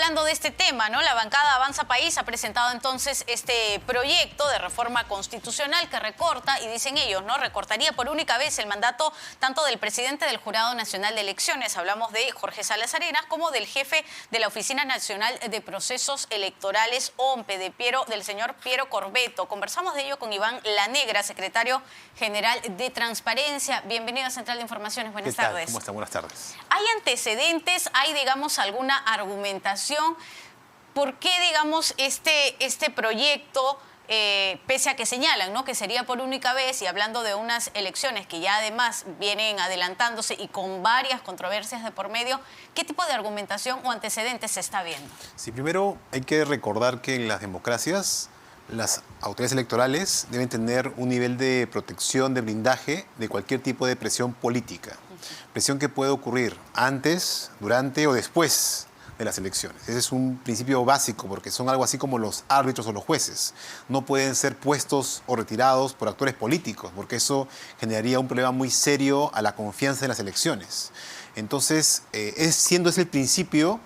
hablando de este tema, ¿no? La bancada Avanza País ha presentado entonces este proyecto de reforma constitucional que recorta, y dicen ellos, ¿no? Recortaría por única vez el mandato tanto del presidente del Jurado Nacional de Elecciones, hablamos de Jorge Salas Arenas, como del jefe de la Oficina Nacional de Procesos Electorales, OMPE, del señor Piero Corbeto. Conversamos de ello con Iván Lanegra, secretario general de Transparencia. Bienvenido a Central de Informaciones. Buenas tardes. ¿Cómo están? Buenas tardes. ¿Hay antecedentes? ¿Hay, digamos, alguna argumentación? ¿Por qué, digamos, este proyecto, pese a que señalan, ¿no?, que sería por única vez, y hablando de unas elecciones que ya además vienen adelantándose y con varias controversias de por medio, qué tipo de argumentación o antecedentes se está viendo? Sí, primero hay que recordar que en las democracias las autoridades electorales deben tener un nivel de protección, de blindaje de cualquier tipo de presión política. Presión que puede ocurrir antes, durante o después de las elecciones. Ese es un principio básico porque son algo así como los árbitros o los jueces. No pueden ser puestos o retirados por actores políticos porque eso generaría un problema muy serio a la confianza en las elecciones. Entonces, siendo ese el principio,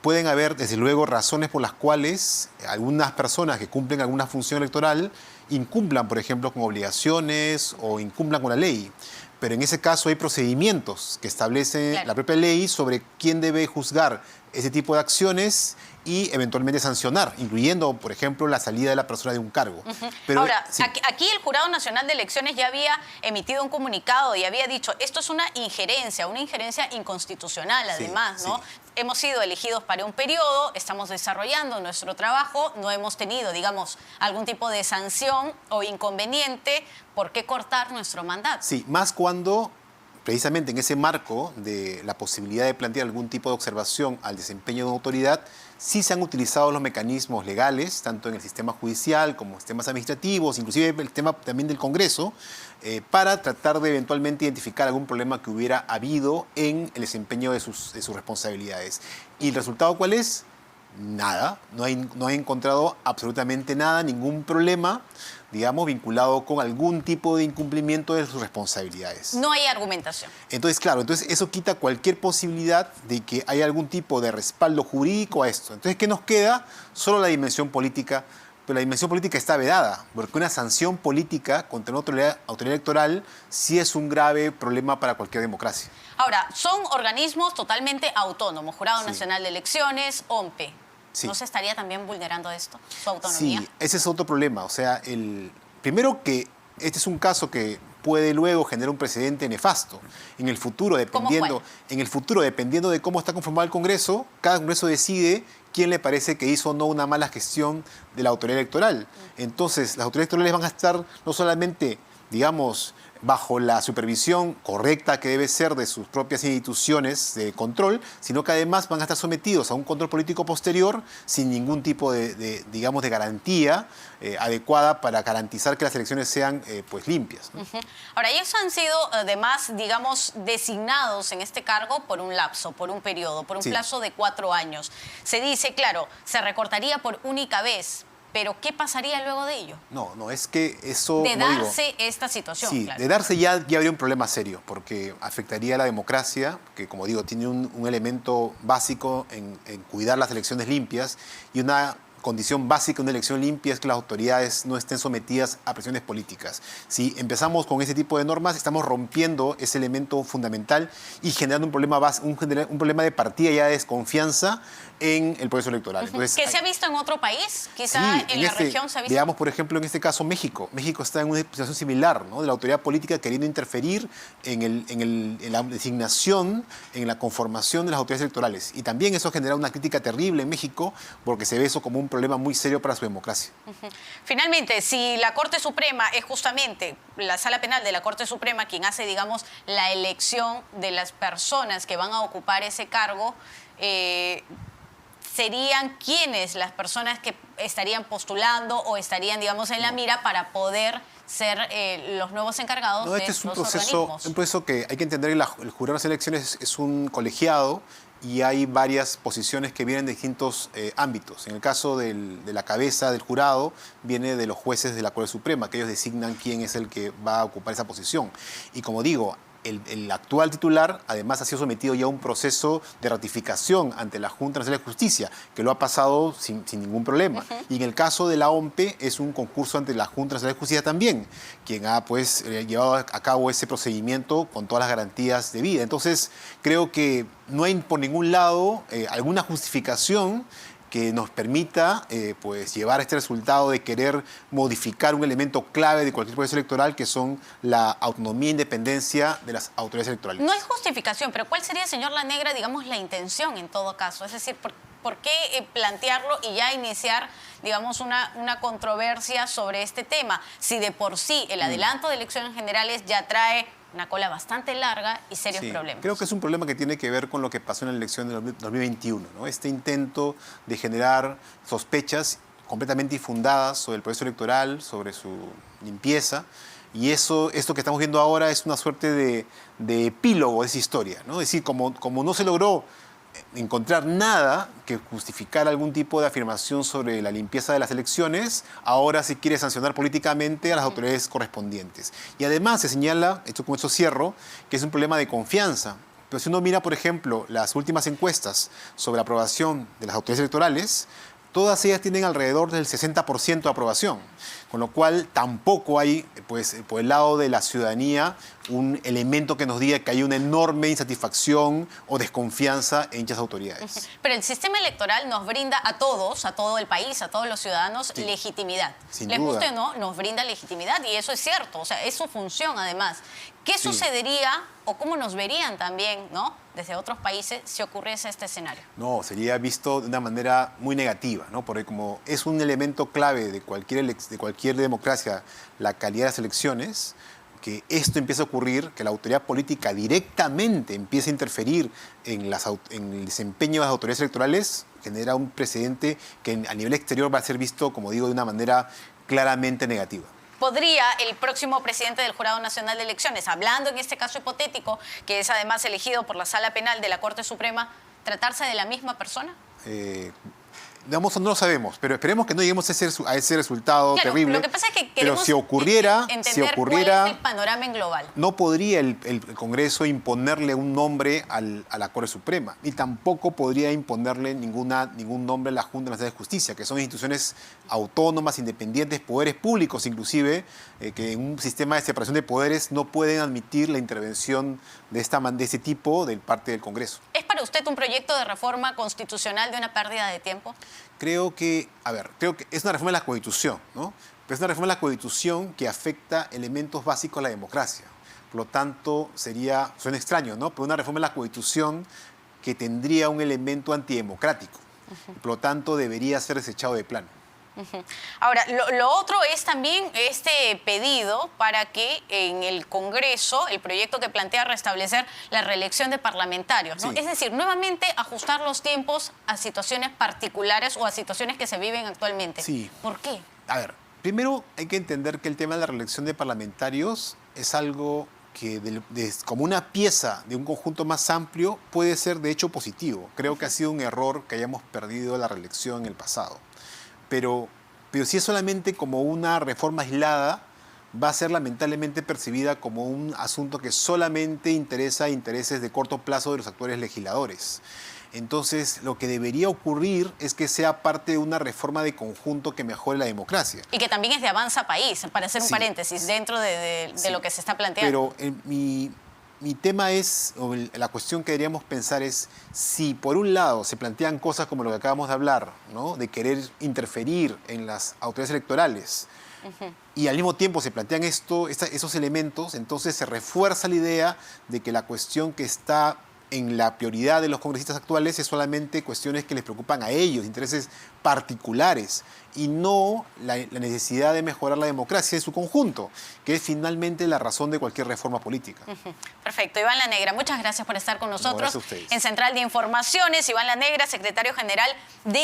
pueden haber, desde luego, razones por las cuales algunas personas que cumplen alguna función electoral incumplan, por ejemplo, con obligaciones o incumplan con la ley. Pero en ese caso hay procedimientos que establece la propia ley sobre quién debe juzgar ese tipo de acciones y eventualmente sancionar, incluyendo, por ejemplo, la salida de la persona de un cargo. Pero, ahora, sí. aquí el Jurado Nacional de Elecciones ya había emitido un comunicado y había dicho, esto es una injerencia inconstitucional además, ¿no? Sí. Hemos sido elegidos para un periodo, estamos desarrollando nuestro trabajo, no hemos tenido, digamos, algún tipo de sanción o inconveniente, ¿por qué cortar nuestro mandato? Sí, más cuando precisamente en ese marco de la posibilidad de plantear algún tipo de observación al desempeño de una autoridad, sí se han utilizado los mecanismos legales, tanto en el sistema judicial como en sistemas administrativos, inclusive el tema también del Congreso, para tratar de eventualmente identificar algún problema que hubiera habido en el desempeño de sus responsabilidades. ¿Y el resultado cuál es? Nada, no he encontrado absolutamente nada, ningún problema, digamos, vinculado con algún tipo de incumplimiento de sus responsabilidades. No hay argumentación. Entonces, claro, eso quita cualquier posibilidad de que haya algún tipo de respaldo jurídico a esto. Entonces, ¿qué nos queda? Solo la dimensión política, pero la dimensión política está vedada, porque una sanción política contra una autoridad electoral sí es un grave problema para cualquier democracia. Ahora, son organismos totalmente autónomos, Jurado Nacional de Elecciones, OMPE. Sí. ¿No se estaría también vulnerando esto, su autonomía? Sí, ese es otro problema. O sea, primero que este es un caso que puede luego generar un precedente nefasto. En el futuro, dependiendo de cómo está conformado el Congreso, cada Congreso decide quién le parece que hizo o no una mala gestión de la autoridad electoral. Entonces, las autoridades electorales van a estar no solamente, digamos, bajo la supervisión correcta que debe ser de sus propias instituciones de control, sino que además van a estar sometidos a un control político posterior sin ningún tipo digamos, de garantía adecuada para garantizar que las elecciones sean pues limpias, ¿no? Ahora, ellos han sido además, digamos, designados en este cargo por un lapso, por un periodo, por un plazo de 4 años. Se dice, claro, se recortaría por única vez. ¿Pero qué pasaría luego de ello? No, es que eso... De darse esta situación. Sí, claro. de darse ya habría un problema serio, porque afectaría a la democracia, que como digo, tiene un elemento básico en cuidar las elecciones limpias, y una condición básica de una elección limpia es que las autoridades no estén sometidas a presiones políticas. Si empezamos con ese tipo de normas, estamos rompiendo ese elemento fundamental y generando un problema de partida ya de desconfianza en el proceso electoral. Entonces, ¿qué se ha visto en otro país? Quizá en la región se ha visto. Digamos, por ejemplo, en este caso México. México está en una situación similar, ¿no? De la autoridad política queriendo interferir en la designación, en la conformación de las autoridades electorales. Y también eso genera una crítica terrible en México porque se ve eso como un problema muy serio para su democracia. Finalmente, si la Corte Suprema es justamente la Sala Penal de la Corte Suprema quien hace, digamos, la elección de las personas que van a ocupar ese cargo, ¿serían quiénes las personas que estarían postulando o estarían, digamos, en la mira para poder ser los nuevos encargados de este es los organismos? un proceso que hay que entender que el Jurado de Elecciones es un colegiado y hay varias posiciones que vienen de distintos ámbitos. En el caso de la cabeza del jurado, viene de los jueces de la Corte Suprema, que ellos designan quién es el que va a ocupar esa posición. Y como digo, el actual titular además ha sido sometido ya a un proceso de ratificación ante la Junta Nacional de Justicia, que lo ha pasado sin ningún problema. Y en el caso de la OMPE es un concurso ante la Junta Nacional de Justicia también, quien ha pues llevado a cabo ese procedimiento con todas las garantías debidas. Entonces creo que no hay por ningún lado alguna justificación que nos permita pues llevar a este resultado de querer modificar un elemento clave de cualquier proceso electoral, que son la autonomía e independencia de las autoridades electorales. No hay justificación, pero ¿cuál sería, señor Lanegra, digamos, la intención en todo caso? Es decir, ¿por qué plantearlo y ya iniciar, digamos, una controversia sobre este tema? Si de por sí el adelanto de elecciones generales ya trae una cola bastante larga y serios problemas. Creo que es un problema que tiene que ver con lo que pasó en la elección de 2021, ¿no? Este intento de generar sospechas completamente infundadas sobre el proceso electoral, sobre su limpieza. Y esto que estamos viendo ahora es una suerte de epílogo de esa historia, ¿no? Es decir, como no se logró encontrar nada que justificara algún tipo de afirmación sobre la limpieza de las elecciones, ahora se quiere sancionar políticamente a las autoridades correspondientes. Y además se señala, con esto cierro, que es un problema de confianza. Pero si uno mira, por ejemplo, las últimas encuestas sobre la aprobación de las autoridades electorales, todas ellas tienen alrededor del 60% de aprobación, con lo cual tampoco hay, pues, por el lado de la ciudadanía, un elemento que nos diga que hay una enorme insatisfacción o desconfianza en dichas autoridades. Pero el sistema electoral nos brinda a todos, a todo el país, a todos los ciudadanos, legitimidad. Les guste o no, nos brinda legitimidad y eso es cierto, o sea, es su función además. ¿Qué sucedería o cómo nos verían también, ¿no?, desde otros países si ocurriese este escenario? No, sería visto de una manera muy negativa, ¿no? Porque como es un elemento clave de cualquier democracia, la calidad de las elecciones, que esto empieza a ocurrir, que la autoridad política directamente empieza a interferir en el desempeño de las autoridades electorales, genera un precedente que a nivel exterior va a ser visto, como digo, de una manera claramente negativa. ¿Podría el próximo presidente del Jurado Nacional de Elecciones, hablando en este caso hipotético, que es además elegido por la Sala Penal de la Corte Suprema, tratarse de la misma persona? Digamos, no lo sabemos, pero esperemos que no lleguemos a ese resultado terrible. Lo que pasa es que pero si ocurriera, cuál es el panorama en global. No podría el Congreso imponerle un nombre a la Corte Suprema, ni tampoco podría imponerle ningún nombre a la Junta Nacional de Justicia, que son instituciones autónomas, independientes, poderes públicos inclusive, que en un sistema de separación de poderes no pueden admitir la intervención de ese tipo de parte del Congreso. ¿Es para usted un proyecto de reforma constitucional de una pérdida de tiempo? Creo que es una reforma de la Constitución, ¿no? Pero es una reforma de la Constitución que afecta elementos básicos de la democracia. Por lo tanto, suena extraño, ¿no? Pero una reforma de la Constitución que tendría un elemento antidemocrático. Por lo tanto, debería ser desechado de plano. Ahora, lo otro es también este pedido para que en el Congreso, el proyecto que plantea restablecer la reelección de parlamentarios, ¿no? Es decir, nuevamente ajustar los tiempos a situaciones particulares o a situaciones que se viven actualmente. Sí. ¿Por qué? A ver, primero hay que entender que el tema de la reelección de parlamentarios es algo que como una pieza de un conjunto más amplio puede ser de hecho positivo. Creo que ha sido un error que hayamos perdido la reelección en el pasado. Pero si es solamente como una reforma aislada, va a ser lamentablemente percibida como un asunto que solamente interesa a intereses de corto plazo de los actuales legisladores. Entonces, lo que debería ocurrir es que sea parte de una reforma de conjunto que mejore la democracia. Y que también es de Avanza País, para hacer un paréntesis, dentro de lo que se está planteando. Pero mi tema es, o la cuestión que deberíamos pensar es, si por un lado se plantean cosas como lo que acabamos de hablar, ¿no?, de querer interferir en las autoridades electorales, y al mismo tiempo se plantean esos elementos, entonces se refuerza la idea de que la cuestión que está en la prioridad de los congresistas actuales es solamente cuestiones que les preocupan a ellos, intereses particulares, y no la necesidad de mejorar la democracia en su conjunto, que es finalmente la razón de cualquier reforma política. Perfecto. Iván Lanegra, muchas gracias por estar con nosotros. No, gracias a ustedes. En Central de Informaciones, Iván Lanegra, secretario general de